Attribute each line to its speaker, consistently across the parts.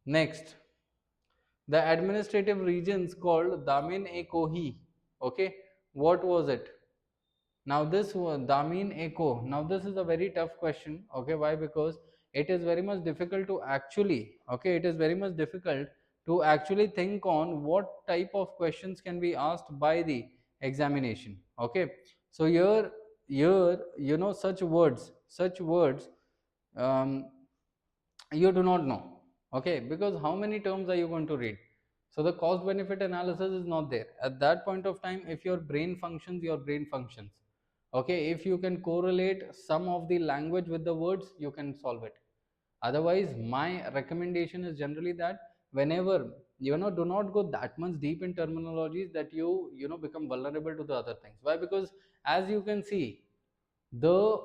Speaker 1: Next, the administrative regions called Damin-i-Koh. Okay, what was it? Now this was Damin-i-Koh. Now this is a very tough question. Okay, why? Because it is very much difficult to actually, okay, it is very much difficult to actually think on what type of questions can be asked by the examination. Okay, so here such words, um, you do not know. Okay, because how many terms are you going to read? So the cost benefit analysis is not there at that point of time. If your brain functions, your brain functions. Okay, if you can correlate some of the language with the words, you can solve it. Otherwise, my recommendation is generally that whenever do not go that much deep in terminologies that you become vulnerable to the other things. Why? Because as you can see, the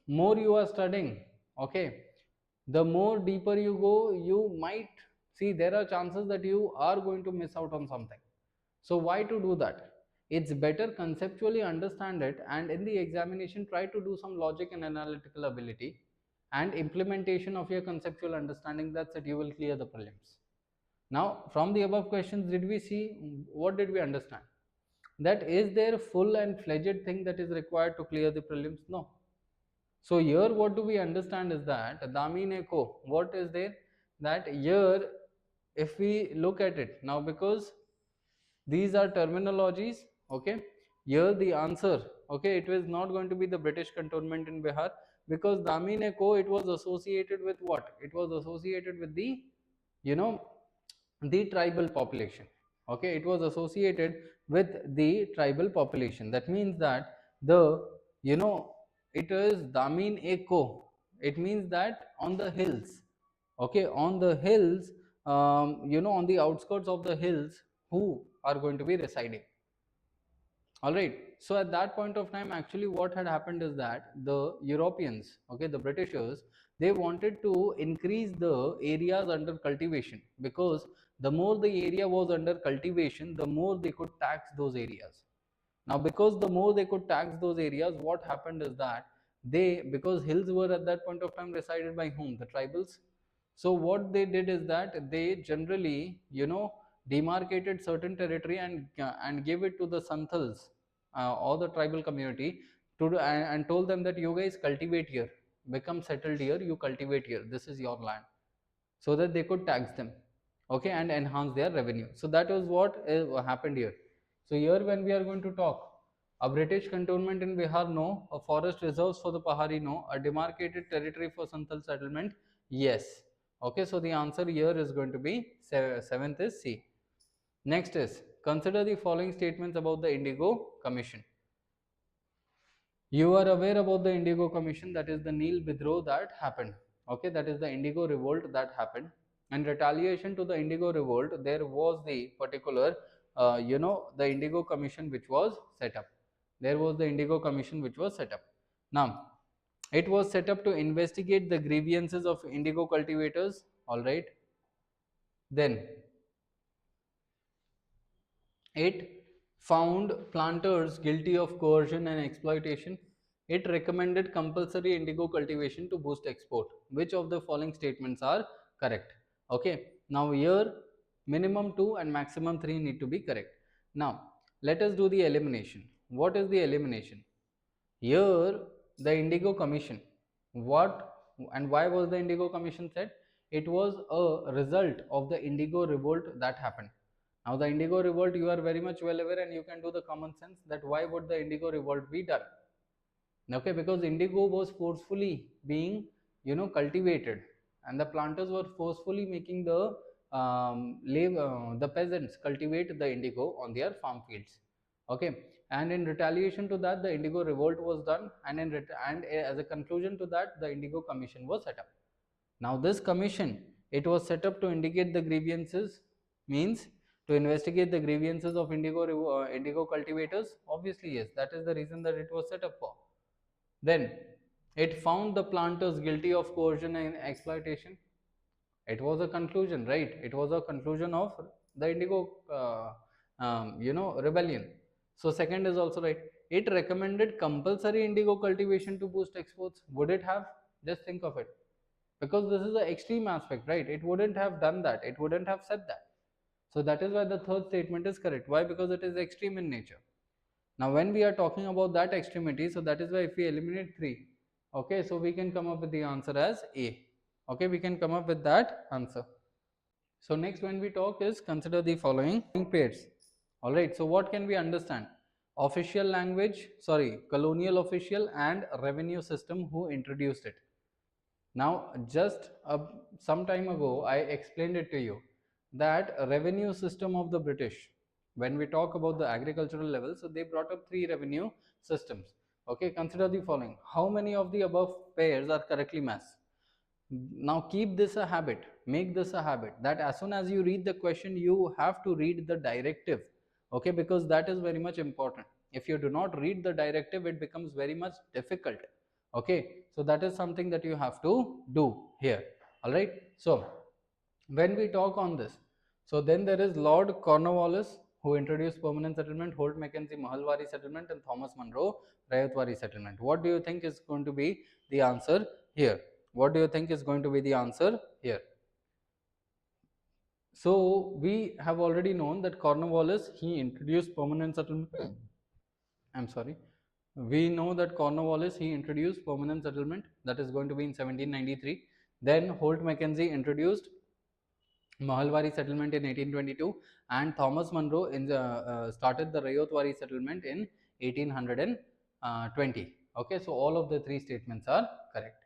Speaker 1: more you are studying, okay, the more deeper you go, you might see there are chances that you are going to miss out on something. So why to do that? It's better conceptually understand it, and in the examination try to do some logic and analytical ability and implementation of your conceptual understanding. That's it, you will clear the prelims. Now from the above questions, did we see, what did we understand? That is there full and fledged thing that is required to clear the prelims? No. So here what do we understand is that Damin-i-Koh, what is there? That here, if we look at it now, because these are terminologies, okay, here the answer, okay, it was not going to be the British cantonment in Bihar, because Damin-i-Koh, it was associated with what? It was associated with the, you know, the tribal population. Okay, it was associated with the tribal population. That means that the, you know, it is Damin-i-Koh. It means that on the hills, okay, on the hills, on the outskirts of the hills, who are going to be residing. All right, so at that point of time, actually what had happened is that the Europeans, okay, the Britishers, they wanted to increase the areas under cultivation, because the more the area was under cultivation, the more they could tax those areas. Now because the more they could tax those areas, what happened is that they, because hills were at that point of time resided by whom? The tribals. So what they did is that they generally, demarcated certain territory and gave it to the Santals, or the tribal community, to do, and told them that you guys cultivate here, become settled here, you cultivate here, this is your land, so that they could tax them, okay, and enhance their revenue. So that was what happened here. So here when we are going to talk, a British cantonment in Bihar, no. A forest reserves for the Pahari, no. A demarcated territory for Santal settlement, yes. Okay, so the answer here is going to be seventh is C. Next is, consider the following statements about the Indigo Commission. You are aware about the Indigo Commission, that is the Neel Bidroh that happened. Okay, that is the Indigo Revolt that happened. In retaliation to the Indigo Revolt, there was the particular, the Indigo Commission which was set up. There was the Indigo Commission which was set up. Now, it was set up to investigate the grievances of indigo cultivators. All right. Then it found planters guilty of coercion and exploitation. It recommended compulsory indigo cultivation to boost export. Which of the following statements are correct? Okay, now here minimum 2 and maximum 3 need to be correct. Now let us do the elimination. What is the elimination? Here the Indigo Commission, what and why was the Indigo Commission set? It was a result of the Indigo Revolt that happened. Now the Indigo Revolt, you are very much well aware, and you can do the common sense that why would the Indigo Revolt be done? Okay, because indigo was forcefully being, cultivated, and the planters were forcefully making the peasants cultivate the indigo on their farm fields. Okay, and in retaliation to that, the Indigo Revolt was done, and as a conclusion to that, the Indigo Commission was set up. Now this commission, it was set up to indicate the grievances, means to investigate the grievances of indigo cultivators. Obviously yes, that is the reason that it was set up for. Then it found the planters guilty of coercion and exploitation. It was a conclusion, right? It was a conclusion of the indigo rebellion. So second is also right. It recommended compulsory indigo cultivation to boost exports. Would it have? Just think of it. because this is the extreme aspect, right? It wouldn't have done that, it wouldn't have said that. So that is why the third statement is correct. Why? Because it is extreme in nature. Now when we are talking about that extremity, so that is why if we eliminate 3, okay, so we can come up with the answer as A. Okay, we can come up with that answer. So next when we talk is consider the following pairs. Alright, so what can we understand? Official language, sorry, colonial official and revenue system who introduced it. Now just some time ago I explained it to you that revenue system of the British, when we talk about the agricultural level, so they brought up 3 revenue systems. Okay, consider the following. How many of the above pairs are correctly matched? Now keep this a habit, make this a habit, that as soon as you read the question you have to read the directive. Okay, because that is very much important. If you do not read the directive, it becomes very much difficult. Okay, so that is something that you have to do here. All right, so when we talk on this, so then there is Lord Cornwallis who introduced permanent settlement, Holt Mackenzie Mahalwari settlement, and Thomas Munro Rayatwari settlement. What do you think is going to be the answer here? What do you think is going to be the answer here? So we have already known that Cornwallis, he introduced permanent settlement. I'm sorry. We know that Cornwallis, he introduced permanent settlement, that is going to be in 1793. Then Holt Mackenzie introduced Mahalwari settlement in 1822, and Thomas Munro started the Rayotwari settlement in 1820. Okay, so all of the 3 statements are correct.